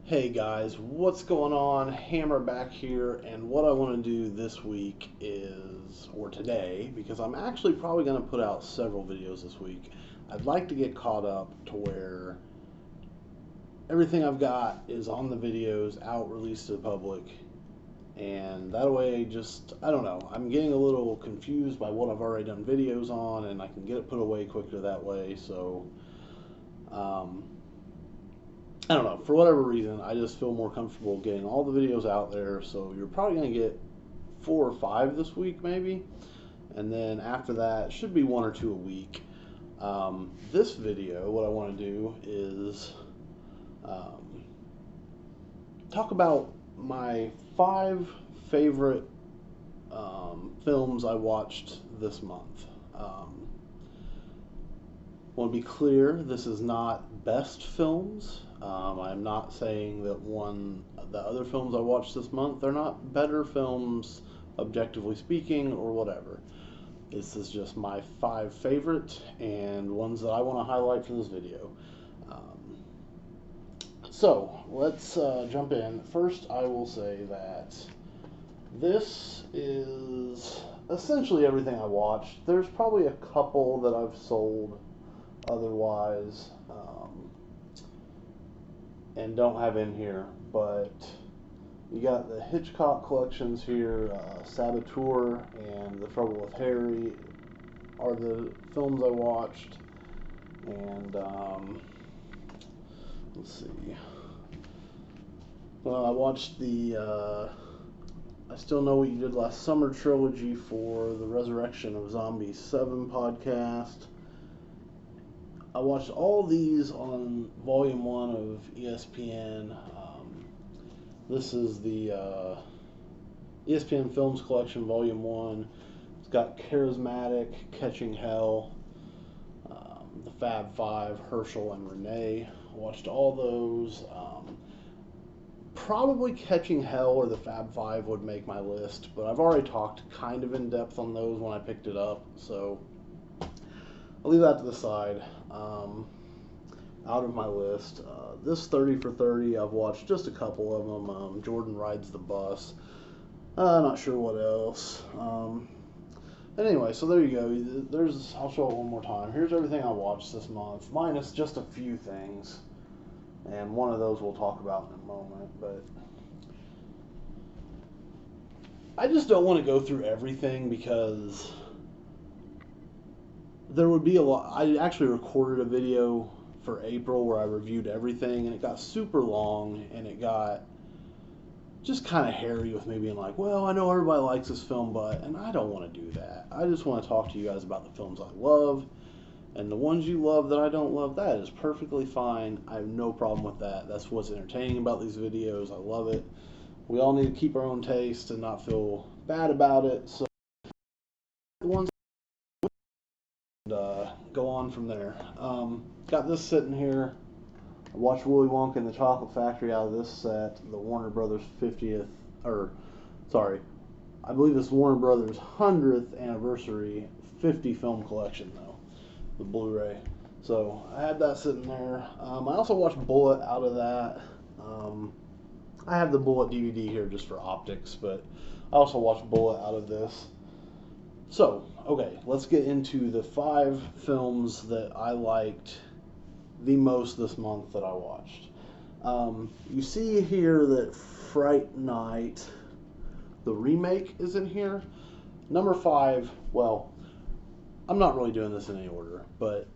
Hey guys, what's going on? Hammer back here, and what I want to do this week is, or today, because I'm actually probably going to put out several videos this week. I'd like to get caught up to where everything I've got is on the videos, out, released to the public, and that way, I don't know, I'm getting a little confused by what I've already done videos on, and I can get it put away quicker that way, so, um, I don't know. For whatever reason, I just feel more comfortable getting all the videos out there. So you're probably going to get 4 or 5 this week, maybe. And then after that, should be 1 or 2 a week. This video, what I want to do is um, talk about my 5 favorite films I watched this month. I want to be clear, this is not best films. I'm not saying that the other films I watched this month, they're not better films, objectively speaking, or whatever. This is just my 5 favorite and ones that I want to highlight for this video. Um, so let's jump in. First, I will say that this is essentially everything I watched. There's probably a couple that I've sold otherwise and don't have in here, but you got the Hitchcock Collections here. Saboteur and The Trouble with Harry are the films I watched, and let's see. Well, I watched the I Still Know What You Did Last Summer trilogy for the Resurrection of Zombie 7 podcast. I watched all these on Volume 1 of ESPN. This is the ESPN Films Collection, Volume 1. It's got Charismatic, Catching Hell, the Fab Five, Herschel and Renee. I watched all those. Probably Catching Hell or the Fab Five would make my list, but I've already talked kind of in depth on those when I picked it up, so I'll leave that to the side. Out of my list, this 30 for 30, I've watched just a couple of them. Jordan Rides the Bus. Not sure what else. Anyway, so there you go. I'll show it one more time. Here's everything I watched this month, minus just a few things. And one of those we'll talk about in a moment. But I just don't want to go through everything because there would be a lot. I actually recorded a video for April where I reviewed everything, and it got super long, and it got just kind of hairy with me being like, well, I know everybody likes this film, and I don't want to do that. I just want to talk to you guys about the films I love, and the ones you love that I don't love, that is perfectly fine. I have no problem with that. That's what's entertaining about these videos. I love it. We all need to keep our own taste and not feel bad about it. So the ones and go on from there. Got this sitting here. I watched Willy Wonka and the Chocolate Factory out of this set, the Warner Brothers 50th, or sorry, I believe it's Warner Brothers 100th anniversary 50 film collection though, the Blu-ray. So I had that sitting there. I also watched Bullet out of that. I have the Bullet DVD here just for optics, but I also watched Bullet out of this. So, okay, let's get into the 5 films that I liked the most this month that I watched. You see here that Fright Night, the remake, is in here. Number 5, well, I'm not really doing this in any order, but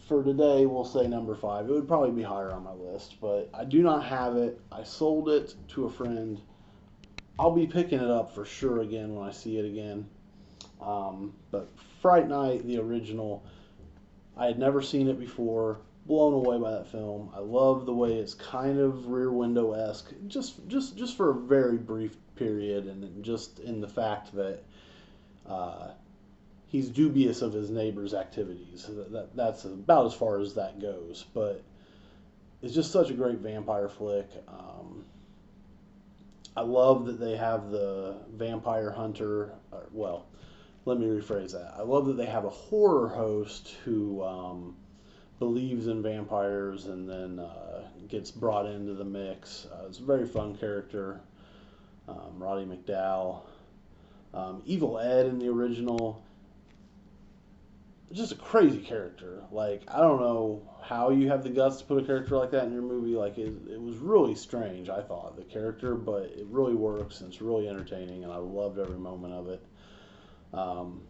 for today, we'll say number 5. It would probably be higher on my list, but I do not have it. I sold it to a friend. I'll be picking it up for sure again when I see it again. But Fright Night, the original, I had never seen it before. Blown away by that film. I love the way it's kind of Rear Window-esque, just for a very brief period, and just in the fact that he's dubious of his neighbor's activities. That's about as far as that goes. But it's just such a great vampire flick. I love that they have the vampire hunter. Well, let me rephrase that. I love that they have a horror host who believes in vampires and then gets brought into the mix. It's a very fun character. Roddy McDowall. Evil Ed in the original, just a crazy character. Like, I don't know how you have the guts to put a character like that in your movie. Like, it was really strange, I thought, the character, but it really works and it's really entertaining, and I loved every moment of it. Um,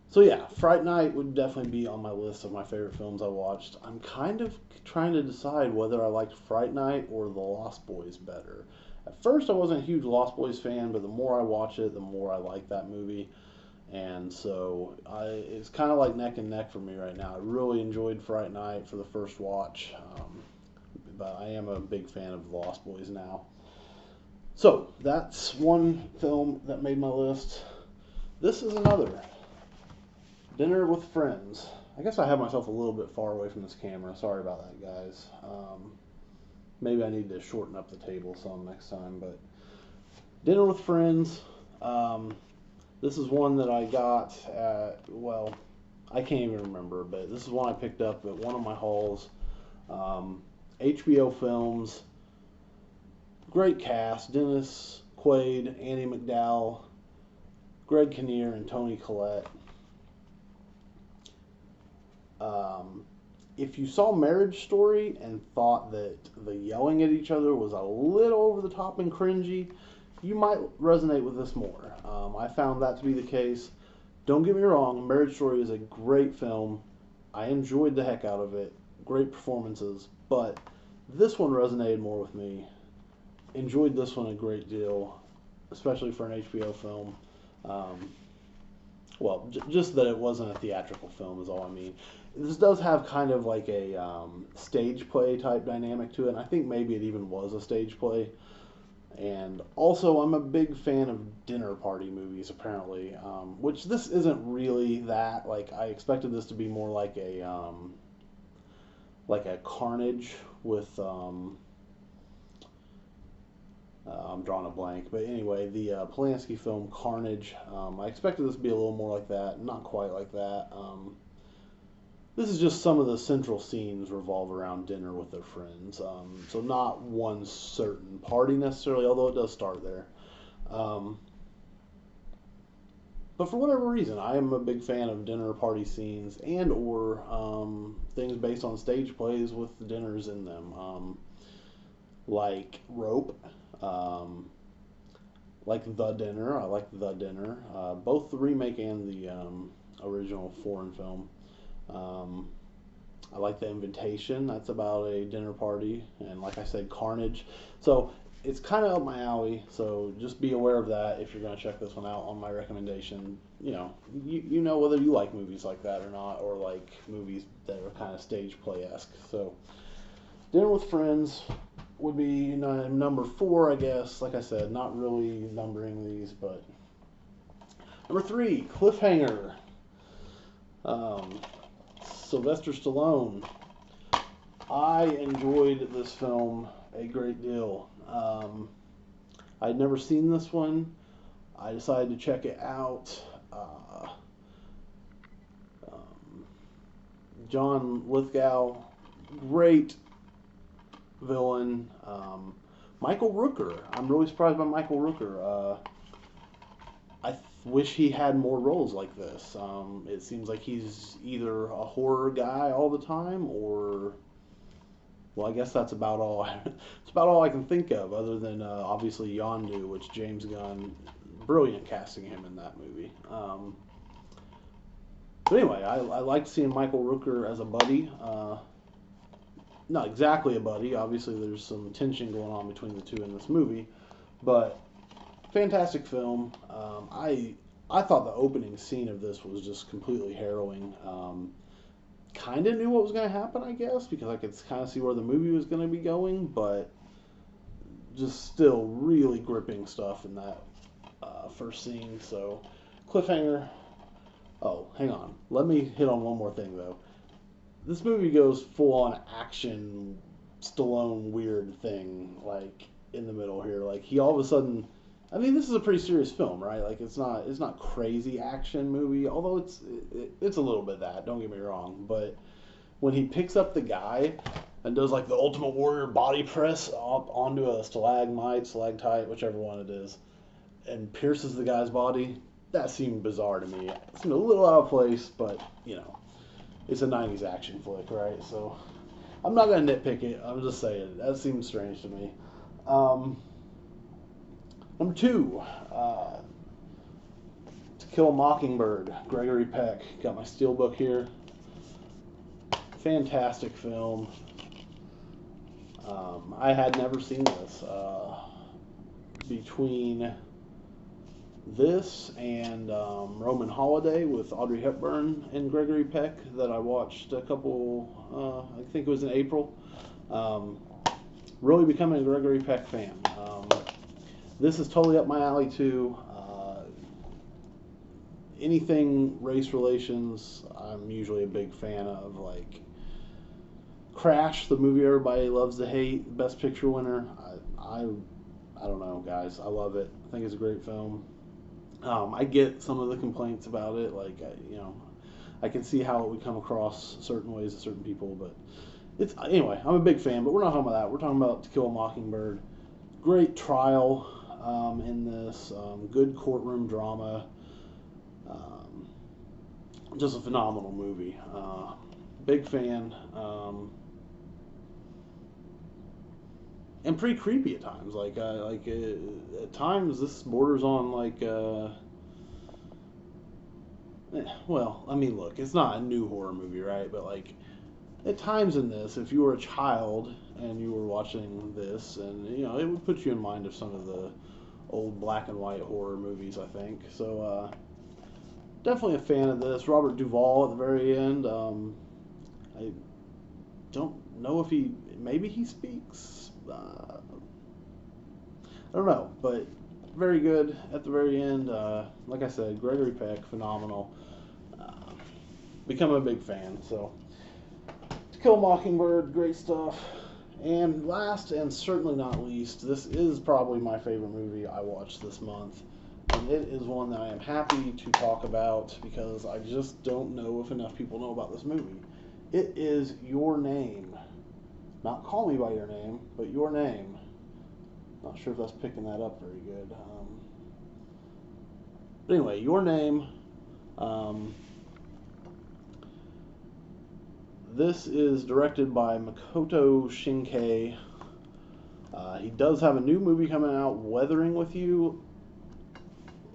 so yeah, Fright Night would definitely be on my list of my favorite films I watched. I'm kind of trying to decide whether I liked Fright Night or The Lost Boys better. At first, I wasn't a huge Lost Boys fan, but the more I watch it, the more I like that movie. And so it's kind of like neck and neck for me right now. I really enjoyed Fright Night for the first watch, but I am a big fan of The Lost Boys now. So that's one film that made my list. This is another. Dinner with Friends. I guess I have myself a little bit far away from this camera. Sorry about that, guys. Maybe I need to shorten up the table some next time. But Dinner with Friends. This is one that I got at, well, I can't even remember, but this is one I picked up at one of my hauls. HBO Films. Great cast. Dennis Quaid, Annie McDowell, Greg Kinnear, and Toni Collette. If you saw Marriage Story and thought that the yelling at each other was a little over the top and cringy, you might resonate with this more. I found that to be the case. Don't get me wrong, Marriage Story is a great film. I enjoyed the heck out of it. Great performances, but this one resonated more with me. Enjoyed this one a great deal, especially for an HBO film. Just that it wasn't a theatrical film is all I mean. This does have kind of like a stage play type dynamic to it, and I think maybe it even was a stage play. And also, I'm a big fan of dinner party movies, apparently, which this isn't really that. Like, I expected this to be more like a Carnage with I'm drawing a blank, but anyway, the Polanski film Carnage. I expected this to be a little more like that, not quite like that. This is just some of the central scenes revolve around dinner with their friends, so not one certain party necessarily, although it does start there. But for whatever reason, I am a big fan of dinner party scenes and or things based on stage plays with dinners in them, like Rope. Like The Dinner. I like The Dinner. Both the remake and the original foreign film. I like The Invitation. That's about a dinner party. And like I said, Carnage. So it's kind of up my alley. So just be aware of that if you're going to check this one out on my recommendation. You know whether you like movies like that or not, or like movies that are kind of stage play-esque. So Dinner with Friends would be number 4, I guess. Like I said, not really numbering these, but number 3, Cliffhanger. Sylvester Stallone. I enjoyed this film a great deal. I'd never seen this one. I decided to check it out. John Lithgow, great villain. Michael Rooker. I'm really surprised by Michael Rooker. I wish he had more roles like this. It seems like he's either a horror guy all the time, or, well, I guess that's about all. It's about all I can think of, other than obviously Yondu, which James Gunn, brilliant casting him in that movie. But anyway, I liked seeing Michael Rooker as a buddy. Not exactly a buddy. Obviously, there's some tension going on between the two in this movie, but fantastic film. I thought the opening scene of this was just completely harrowing. Kind of knew what was going to happen, I guess, because I could kind of see where the movie was going to be going, but just still really gripping stuff in that first scene. So, Cliffhanger. Oh, hang on. Let me hit on one more thing, though. This movie goes full-on action, Stallone weird thing, like, in the middle here. Like, he all of a sudden, I mean, this is a pretty serious film, right? Like it's not crazy action movie, although it's a little bit of that. Don't get me wrong, but when he picks up the guy and does like the Ultimate Warrior body press up onto a stalagmite, stalactite, whichever one it is, and pierces the guy's body, that seemed bizarre to me. It seemed a little out of place, but you know, it's a '90s action flick, right? So I'm not gonna nitpick it. I'm just saying that seems strange to me. Um, Number two, To Kill a Mockingbird, Gregory Peck. Got my steelbook here. Fantastic film. I had never seen this. Between this and Roman Holiday with Audrey Hepburn and Gregory Peck that I watched a couple, I think it was in April. Really becoming a Gregory Peck fan. This is totally up my alley too. Anything race relations, I'm usually a big fan of. Like Crash, the movie everybody loves to hate, Best Picture winner. I don't know, guys. I love it. I think it's a great film. I get some of the complaints about it. Like, I can see how it would come across certain ways to certain people, but anyway. I'm a big fan, but we're not talking about that. We're talking about To Kill a Mockingbird. Great trial in this. Good courtroom drama. Just a phenomenal movie. Big fan. And pretty creepy at times. At times this borders on well, I mean, look, it's not a new horror movie, right? But like at times in this, if you were a child and you were watching this, and it would put you in mind of some of the old black and white horror movies, I think. So definitely a fan of this. Robert Duvall at the very end. I don't know if maybe he speaks. I don't know, but very good at the very end. Like I said, Gregory Peck, phenomenal. Become a big fan. So, To Kill a Mockingbird, great stuff. And last and certainly not least, this is probably my favorite movie I watched this month. And it is one that I am happy to talk about because I just don't know if enough people know about this movie. It is Your Name. Not Call Me By Your Name, but Your Name. Not sure if that's picking that up very good. But anyway, Your Name. This is directed by Makoto Shinkai. He does have a new movie coming out, Weathering With You.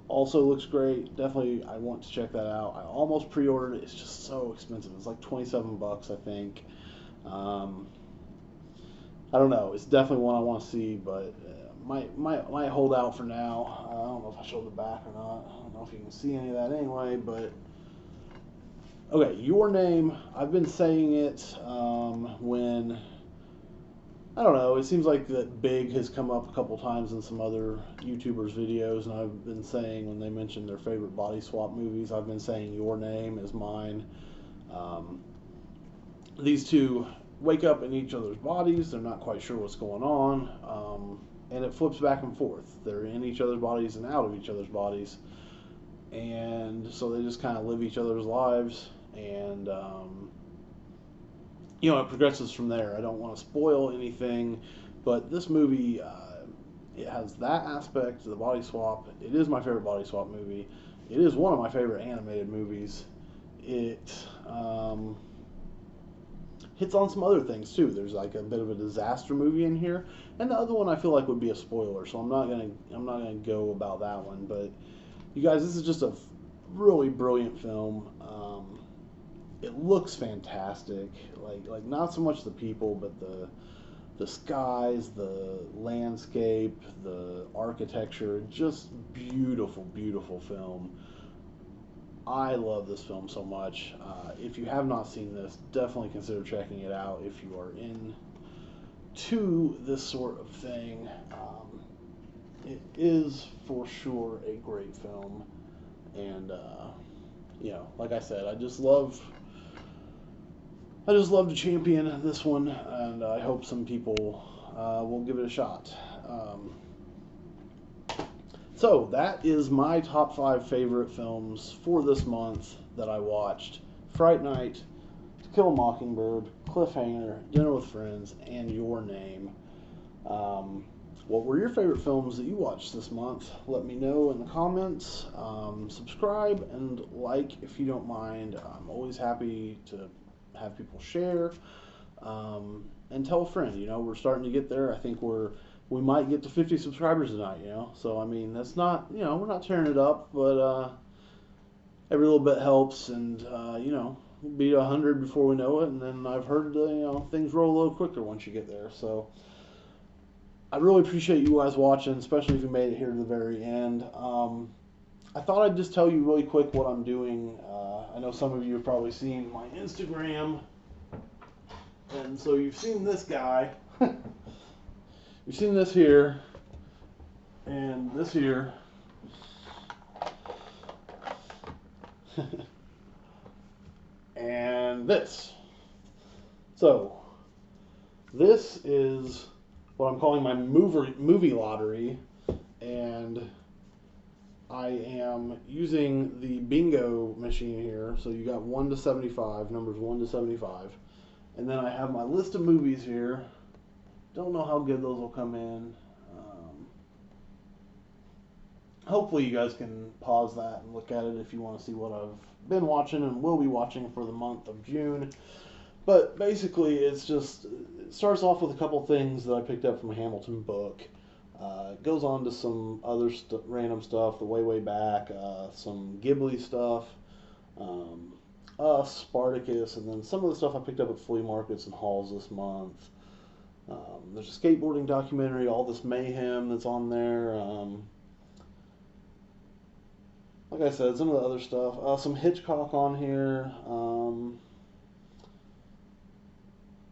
Also looks great. Definitely, I want to check that out. I almost pre-ordered it. It's just so expensive. It's like $27, I think. I don't know. It's definitely one I want to see, but might hold out for now. I don't know if I showed the back or not. I don't know if you can see any of that anyway, but okay, Your Name. I've been saying it when I don't know. It seems like that Big has come up a couple times in some other YouTubers' videos, and I've been saying when they mention their favorite body swap movies, I've been saying Your Name is mine. These two wake up in each other's bodies. They're not quite sure what's going on, and it flips back and forth. They're in each other's bodies and out of each other's bodies, and so they just kind of live each other's lives, and it progresses from there. I don't want to spoil anything, but this movie, it has that aspect to the body swap. It is my favorite body swap movie. It is one of my favorite animated movies. It hits on some other things too. There's like a bit of a disaster movie in here, and the other one I feel like would be a spoiler, so I'm not gonna go about that one. But you guys, this is just a really brilliant film. It looks fantastic. Like not so much the people, but the skies, the landscape, the architecture. Just beautiful, beautiful film. I love this film so much. If you have not seen this, definitely consider checking it out if you are into this sort of thing. It is for sure a great film, and like I said, I just love to champion this one, and I hope some people will give it a shot. So that is my top 5 favorite films for this month that I watched: Fright Night, To Kill a Mockingbird, Cliffhanger, Dinner with Friends, and Your Name. What were your favorite films that you watched this month? Let me know in the comments. Subscribe and like if you don't mind. I'm always happy to have people share. And tell a friend. We're starting to get there. I think we might get to 50 subscribers tonight. So I mean, that's not, we're not tearing it up, but every little bit helps, and we'll be 100 before we know it. And then I've heard things roll a little quicker once you get there. So I really appreciate you guys watching, especially if you made it here to the very end. I thought I'd just tell you really quick what I'm doing. I know some of you have probably seen my Instagram. And so you've seen this guy, you've seen this here, and this here, and this. So this is what I'm calling my movie lottery, and I am using the bingo machine here. So you got 1 to 75, numbers 1 to 75. And then I have my list of movies here. Don't know how good those will come in. Hopefully you guys can pause that and look at it if you want to see what I've been watching and will be watching for the month of June. But basically it starts off with a couple things that I picked up from a Hamilton book. It goes on to some other random stuff, the way back, some Ghibli stuff. Spartacus, and then some of the stuff I picked up at flea markets and halls this month. There's a skateboarding documentary, All This Mayhem, that's on there. Like I said, some of the other stuff. Some Hitchcock on here.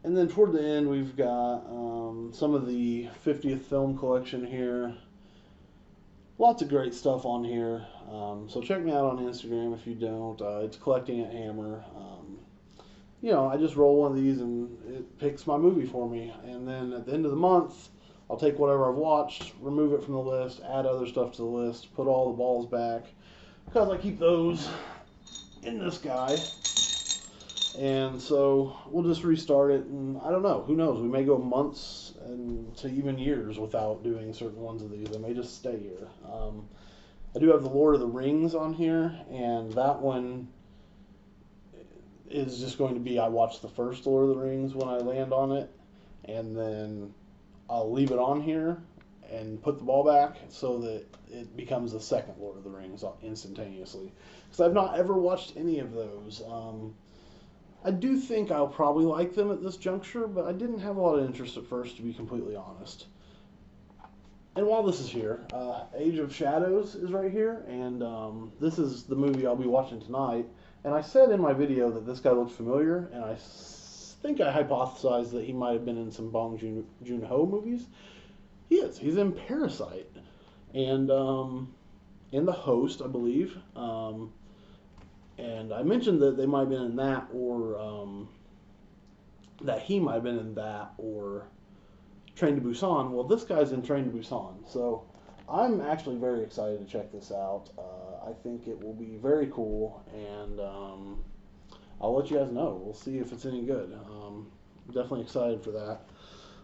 And then toward the end, we've got some of the 50th film collection here. Lots of great stuff on here. So check me out on Instagram if you don't. It's Collecting at Hammer. I just roll one of these and it picks my movie for me. And then at the end of the month, I'll take whatever I've watched, remove it from the list, add other stuff to the list, put all the balls back, because I keep those in this guy. And so we'll just restart it, and I don't know, who knows, we may go months and to even years without doing certain ones of these. I may just stay here. I do have the Lord of the Rings on here, and that one is just going to be, I watch the first Lord of the Rings when I land on it, and then I'll leave it on here and put the ball back so that it becomes the second Lord of the Rings instantaneously. Because I've not ever watched any of those. I do think I'll probably like them at this juncture, but I didn't have a lot of interest at first, to be completely honest. And while this is here, Age of Shadows is right here, and this is the movie I'll be watching tonight. And I said in my video that this guy looked familiar, and I think I hypothesized that he might have been in some Bong Joon-ho movies. He is. He's in Parasite, and in The Host, I believe. And I mentioned that they might have been in that, or that he might have been in that, or Train to Busan. Well, this guy's in Train to Busan, so I'm actually very excited to check this out. I think it will be very cool, and I'll let you guys know. We'll see if it's any good. I'm definitely excited for that.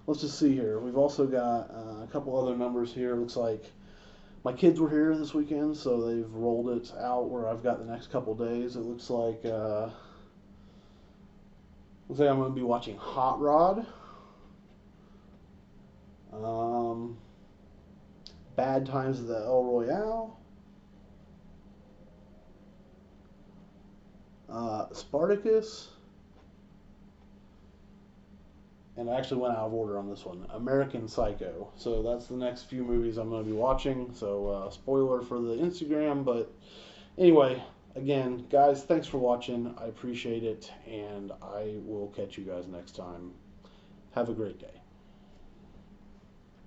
Let's just see here. We've also got a couple other numbers here. Looks like my kids were here this weekend, so they've rolled it out where I've got the next couple days. It looks like I'm going to be watching Hot Rod, Bad Times at the El Royale, Spartacus, and I actually went out of order on this one, American Psycho. So that's the next few movies I'm going to be watching. So spoiler for the Instagram, but anyway, again, guys, thanks for watching. I appreciate it, and I will catch you guys next time. Have a great day.